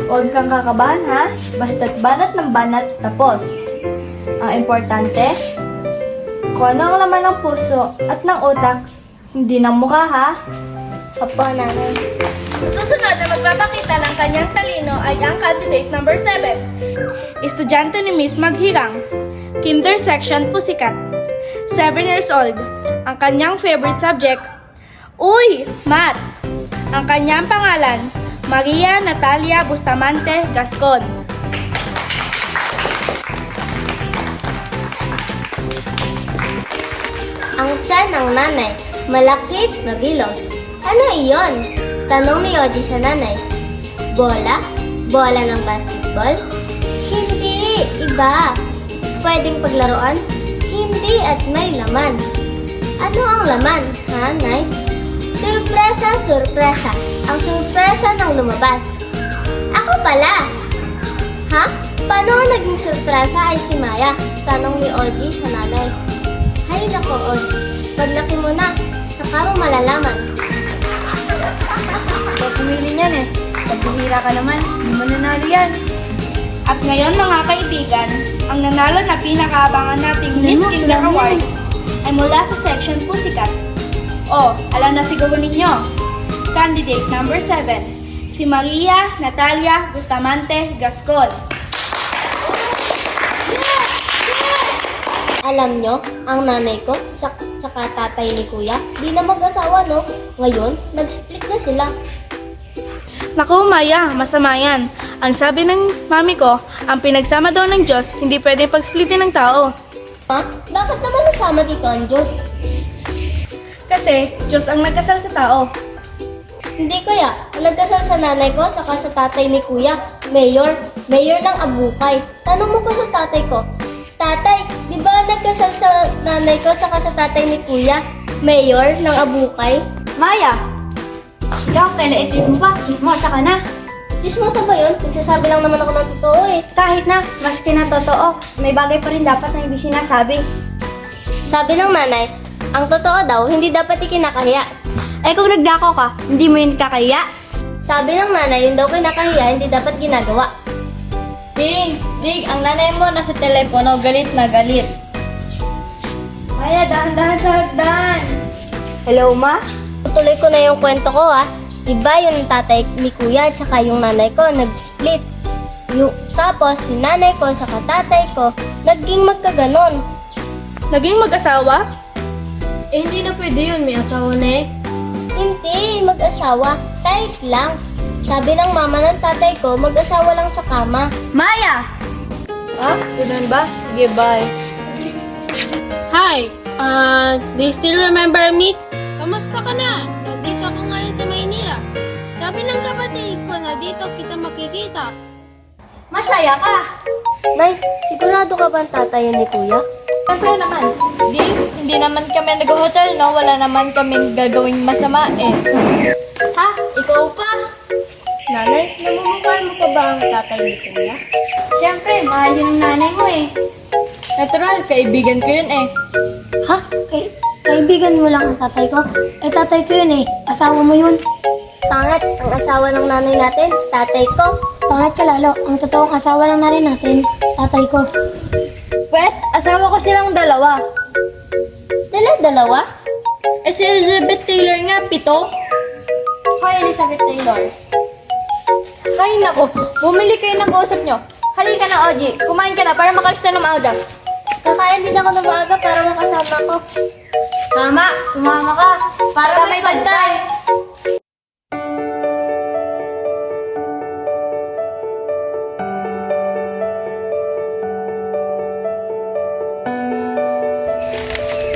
Huwag kang kakabahan ha, basta't banat ng banat tapos. Ang importante, kung ano ang laman ng puso at ng utak, hindi ng mukha ha. Opo, nanay. Susunod na magpapakita ng kanyang talino ay ang candidate number 7. Estudyante ni Miss Maghirang, Kinder Section Pusikat. 7 years old. Ang kanyang favorite subject, Uy! Math! Ang kanyang pangalan, Maria Natalia Bustamante Gascon. Ang tiyan ng nanay, malakit na bilog. Ano iyon? Tanong ni Oji sa nanay. Bola? Bola ng basketball? Hindi, iba. Pwedeng paglaruan? Hindi at may laman. Ano ang laman, ha, Nay? Surpresa, surpresa. Ang surpresa ng lumabas. Ako pala. Ha? Paano naging surpresa ay si Maya? Tanong ni Oji sa nanay. Hay nako, Oji. Paglaki mo na, saka mo malalaman. Ikaw pumili niyan eh. Pagbihira ka naman, hindi mo nanalo yan. At ngayon mga kaibigan, ang nanalo na pinakaabangan nating Miss Kinder Award ay mula sa section Pusikat. O, alam na siguro ninyo, candidate number 7, si Maria Natalia Bustamante Gascon. Alam nyo, ang nanay ko, saka tatay ni kuya, di na mag-asawa, no? Ngayon, nag-split na sila. Naku Maya, masama yan. Ang sabi ng mami ko, ang pinagsama daw ng Diyos, hindi pwede pag-splitin ng tao. Ha? Bakit naman nasama dito ang Diyos? Kasi, Diyos ang nagkasal sa tao. Hindi kaya, ang nagkasal sa nanay ko, saka sa tatay ni kuya, mayor ng Abukay. Tanong mo pa sa tatay ko, Tatay, di ba nagkasal sa nanay ko, saka sa tatay ni kuya, mayor ng Abukay? Maya! Ikaw, kailaitin mo pa, chismosa ka na. Chismosa ba yun? Nagsasabi lang naman ako ng totoo eh. Kahit na, maski na totoo, may bagay pa rin dapat na hindi sinasabi. Sabi ng nanay, ang totoo daw, hindi dapat ikinakahiya. Eh kung nagdako ka, hindi mo yun kakahiya? Sabi ng nanay, yung daw kinakahiya, hindi dapat ginagawa. Dig, ang nanay mo nasa telepono, galit na galit. Maya, dahan-dahan sa hagdan. Hello, ma? Tutuloy ko na yung kwento ko ha. Diba yung tatay ni kuya at saka yung nanay ko nag-split. Tapos si nanay ko saka tatay ko naging magkaganon. Naging mag-asawa? Eh, hindi na pwede yun. May asawa na eh. Hindi mag-asawa, kahit lang. Sabi ng mama ng tatay ko, mag-asawa lang sa kama. Maya! Ah, ganun ba? Sige, bye. Hi! Do you still remember me? Kamusta ka na? Nandito ako ngayon sa Maynila. Sabi ng kapatid ko na dito kita makikita. Masaya ka! Nay, sigurado ka ba ang tatay ni kuya? Siyempre naman. Hindi naman kami nag-hotel, no? Wala naman kami gagawing masama eh. Ha? Ikaw pa? Nanay, namumukhaan mo pa ba ang tatay ni kuya? Siyempre, mahal yun ng nanay mo eh. Natural, kaibigan ko yun eh. Ha? Kaibigan mo lang ang tatay ko? Eh, tatay ko yun eh. Asawa mo yun. Pangat, ang asawa ng nanay natin, tatay ko. Pangat ka lalo. Ang totoong asawa lang na rin natin, tatay ko. Pwes, asawa ko silang dalawa. Dalawa? Eh si Elizabeth Taylor nga, 7. Hoy, Elizabeth Taylor. Hay nako, bumili kayo ng kausap nyo. Halika na, Oji. Kumain ka na para makalis na ng maaga. Kakain din ako ng maaga para makasama ko. Tama, sumama ka. Para may bantay.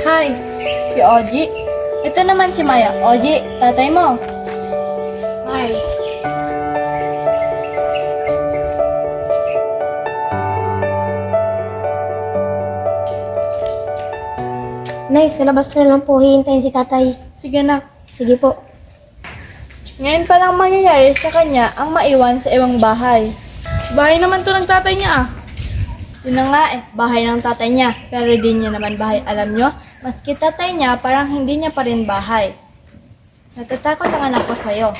Hi, si Oji. Ito naman si Maya. Oji, tatay mo. Hi. Nay, sa labas ko na lang po hihintayin si tatay. Sige na. Sige po. Ngayon pa lang mangyayari sa kanya ang maiwan sa ibang bahay. Bahay naman to ng tatay niya ah. Yun na nga eh, bahay ng tatay niya. Pero di niya naman bahay. Alam nyo, maski tatay niya, parang hindi niya pa rin bahay. Natatakot ang anak ko sa'yo.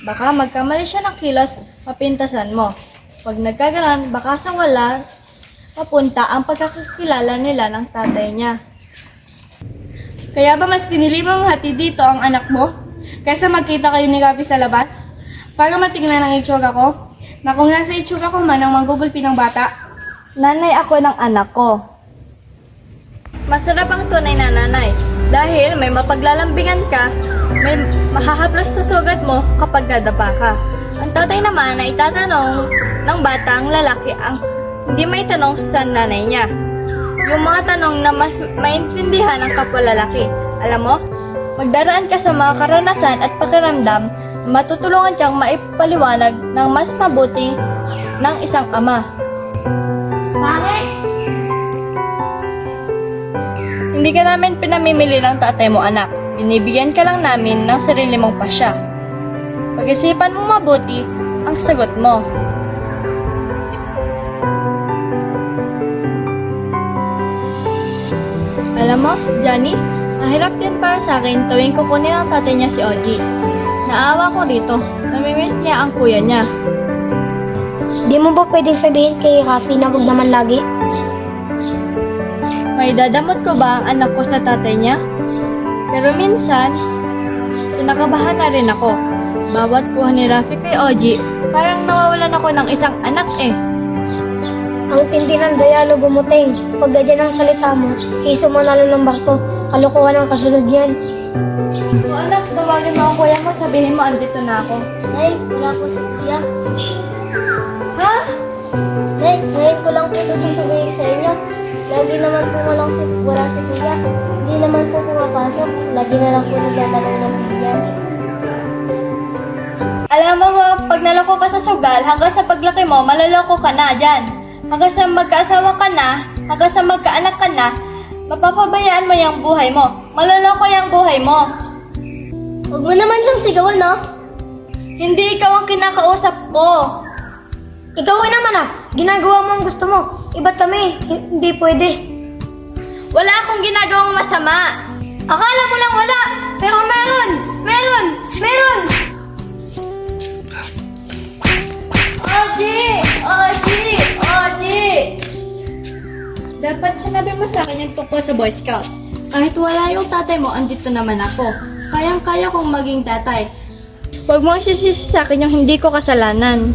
Baka magkamali siya ng kilos, mapintasan mo. Pag nagkaganon, baka sa wala, papunta ang pagkakakilala nila ng tatay niya. Kaya ba mas pinili mong hati dito ang anak mo? Kaysa magkita kayo ni Gabi sa labas? Para matingnan ang itsura ko? Na kung nasa itsura ko man ang magugulpi ng bata? Nanay ako ng anak ko. Masarap ang tunay na nanay. Dahil may mapaglalambingan ka, may mahahaplos sa sugat mo kapag dadapa ka. Ang tatay naman ay itatanong ng batang lalaki ang hindi may tanong sa nanay niya. Yung mga tanong na mas maintindihan ng kapwa lalaki. Alam mo, magdaraan ka sa mga karanasan at pakiramdam, matutulungan kang maipaliwanag ng mas mabuti ng isang ama. Bakit? Hindi ka namin pinamimili ng tatay mo, anak. Binibigyan ka lang namin ng sarili mong pasya. Pag-isipan mo mabuti ang sagot mo. Alam mo, Johnny, mahirap din para sa akin tuwing kukunin ang tatay niya si Oji. Naawa ko rito. Namimiss niya ang kuya niya. Di mo ba pwedeng sabihin kay Rafi na wag naman lagi? May dadamot ko ba ang anak ko sa tatay niya? Pero minsan, kinakabahan na rin ako. Bawat kuha ni Rafi kay Oji, parang nawawalan ako ng isang anak eh. Ang tindi ng dialogo mo, Teng. Pag ganyan ang salita mo, iso manalo ng barko. Kalokohan ang kasunod niyan. O anak, tawagin mo ang kuya mo, sabihin mo andito na ako. Nay, wala po si Kuya. Ha? Nay, ngayon ko lang po ito sasabihin sa inyo. Lagi naman po wala si Kuya. Hindi naman po pumapasok. Lagi na lang po nagtatanong ng bigyan. Alam mo, pag naloko ka sa sugal, hanggang sa paglaki mo, malaloko ka na dyan. Hanggang sa magkaasawa ka na, hanggang sa magkaanak ka na, mapapabayaan mo yung buhay mo. Malaloko yung buhay mo. Huwag mo naman siyang sigawan, no? Hindi ikaw ang kinakausap ko. Ikaw ay naman ginagawa mo ang gusto mo. Iba't kami, hindi pwede. Wala akong ginagawang masama. Akala mo lang wala, pero meron! Meron! Meron! Oji! Oji! Oji! Dapat sinabi mo sa akin yung tungkol sa Boy Scout. Kahit wala yung tatay mo, andito naman ako. Kayang-kaya kong maging tatay. Huwag mo sisisi sa akin yung hindi ko kasalanan.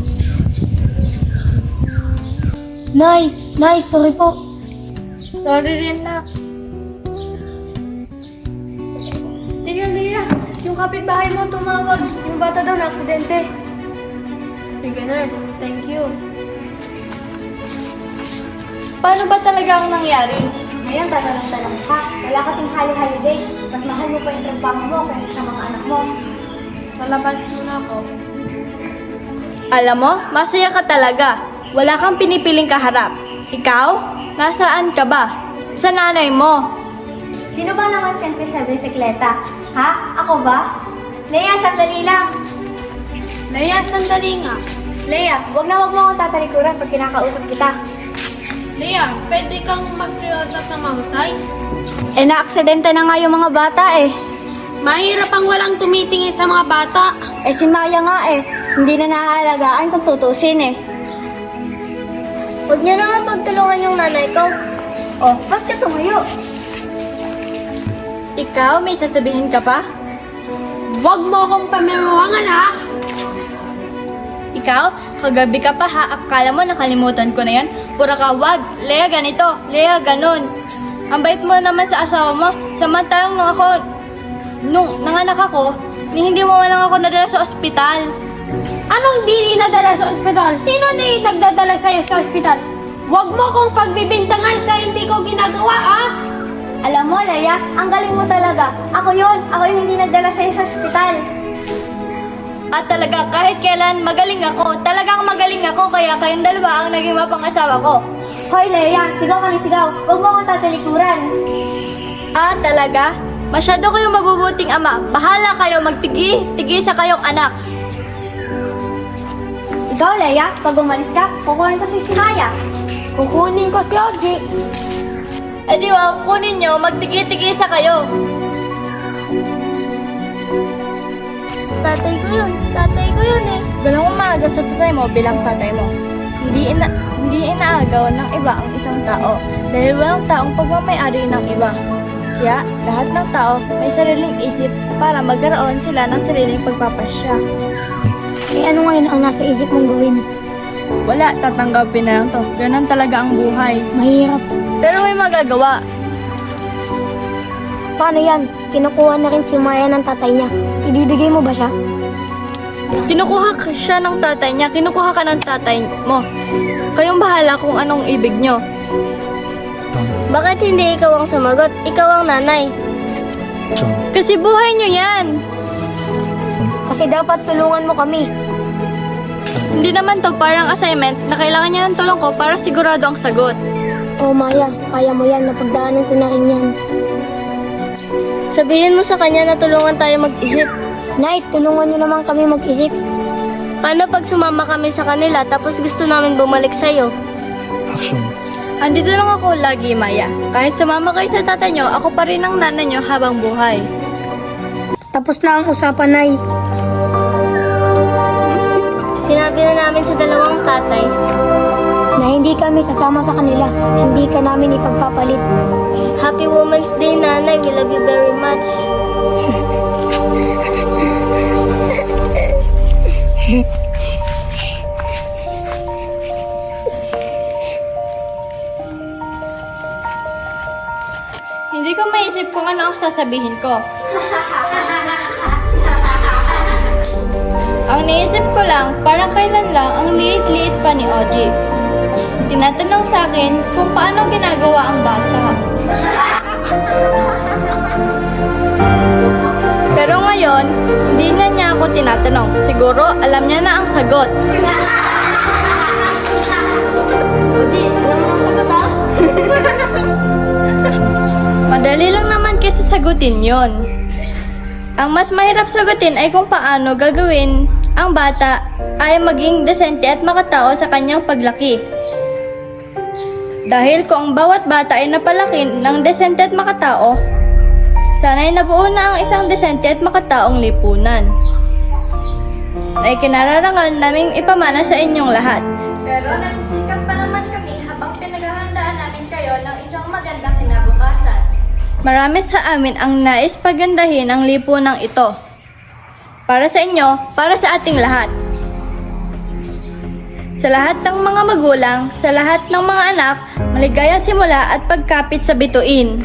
Nay, sorry po. Sorry rin na. Lia, yung kapitbahay mo tumawag. Yung bata daw na aksidente. Sige, nurse. Thank you. Paano ba talaga ang nangyari? Ngayon, tatanong-tanong ka. Wala kasing hali-holiday. Mas mahal mo pa yung trabaho mo kaysa sa mga anak mo. Sa labas muna ako. Alam mo, masaya ka talaga. Wala kang pinipiling kaharap. Ikaw? Nasaan ka ba? Sa nanay mo. Sino ba naman siyempre sa bisikleta? Ha? Ako ba? Leia, sandali lang. Leia, sandali nga. Leia, wag mo akong tatalikuran pag kinakausap kita. Leia, pwede kang magkiusap ng mahusay? Naaksidente na nga yung mga bata eh. Mahirap ang walang tumitingin sa mga bata. Si Maya nga eh. Hindi na naaalagaan kung tutusin eh. Huwag niyo naman pagtulungan yung nanay ko. Oh, ba't ka tumayo? Ikaw, may sasabihin ka pa? Huwag mo akong pamimuhangan, ha? Ikaw, kagabi ka pa ha? Akala mo nakalimutan ko na yan? Pura ka, wag. Lea ganito, Lea ganon. Ang bait mo naman sa asawa mo. Samantalang nung nanganak ako, hindi mo lang ako nadala sa ospital. Anong di inadala sa ospital? Sino di nagdadala sa'yo sa ospital? Huwag mo akong pagbibintangan sa hindi ko ginagawa, ha? Alam mo, Leia, ang galing mo talaga. Ako yung hindi nagdala sa'yo sa ospital. At talaga, kahit kailan magaling ako. Talagang magaling ako, kaya kayong dalawa ang naging mapangasawa ko. Hoy, Leia, sigaw ka ng sigaw. Huwag mo akong tatalikuran. Talaga? Masyado kayong mabubuting ama. Bahala kayo magtigi sa kayong anak. Ikaw, Leia, pag umalis ka, kukunin ko si Maya. Kukunin ko si Oji. Di ba, kunin nyo, magtigi sa kayo. Tatay ko yun. Tatay ko yun eh. Walang umaga sa tatay mo bilang tatay mo. Hindi inaagaw ng iba ang isang tao dahil walang taong pagmamayari ng iba. Kaya lahat ng tao may sariling isip para magkaroon sila ng sariling pagpapasya. Eh ano ngayon ang nasa isip mong gawin? Wala, tatanggapin na lang to. Ganon talaga ang buhay. Mahirap. Pero may magagawa. Paano yan? Kinukuha na rin si Maya ng tatay niya. Ibibigay mo ba siya? Siya ng tatay niya, kinukuha ka ng tatay mo. Kayong bahala kung anong ibig nyo. Bakit hindi ikaw ang sumagot? Ikaw ang nanay. Kasi buhay nyo yan. Kasi dapat tulungan mo kami. Hindi naman to parang assignment na kailangan niya ng tulong ko para sigurado ang sagot. Oh Maya, kaya mo yan. Napagdaanan ko na rin yan. Sabihin mo sa kanya na tulungan tayo mag-isip. Night, tulungan niyo naman kami mag-isip. Paano pag sumama kami sa kanila tapos gusto namin bumalik sa'yo? Andito lang ako lagi, Maya. Kahit sumama kayo sa tatay nyo, ako pa rin ang nanay nyo habang buhay. Tapos na ang usapan, Nay. Sinabi na namin sa dalawang tatay. Na hindi kami kasama sa kanila. Hindi ka namin ipagpapalit. Happy Women's Day, Nanay. We love you very much. Hindi ko maisip kung ano ang sasabihin ko. Ang naisip ko lang, parang kailan lang ang liit-liit pa ni Oji. Tinatanong sa akin kung paano ginagawa ang bata. Pero ngayon, hindi na niya ako tinatanong. Siguro, alam niya na ang sagot. Oji, alam mo ang sagot ha? Madali lang naman kasi sagutin yon. Ang mas mahirap sagutin ay kung paano gagawin ang bata ay maging desente at makatao sa kanyang paglaki. Dahil kung ang bawat bata ay napalaki ng desente at makatao, sana'y nabuo na ang isang desente at makataong lipunan na ikinararangal naming ipamana sa inyong lahat. Pero nagsisikap pa naman kami habang pinaghahandaan namin kayo ng isang magandang kinabukasan. Marami sa amin ang nais pagandahin ang lipunang ito. Para sa inyo, para sa ating lahat. Sa lahat ng mga magulang, sa lahat ng mga anak, maligayang simula at pagkapit sa bituin.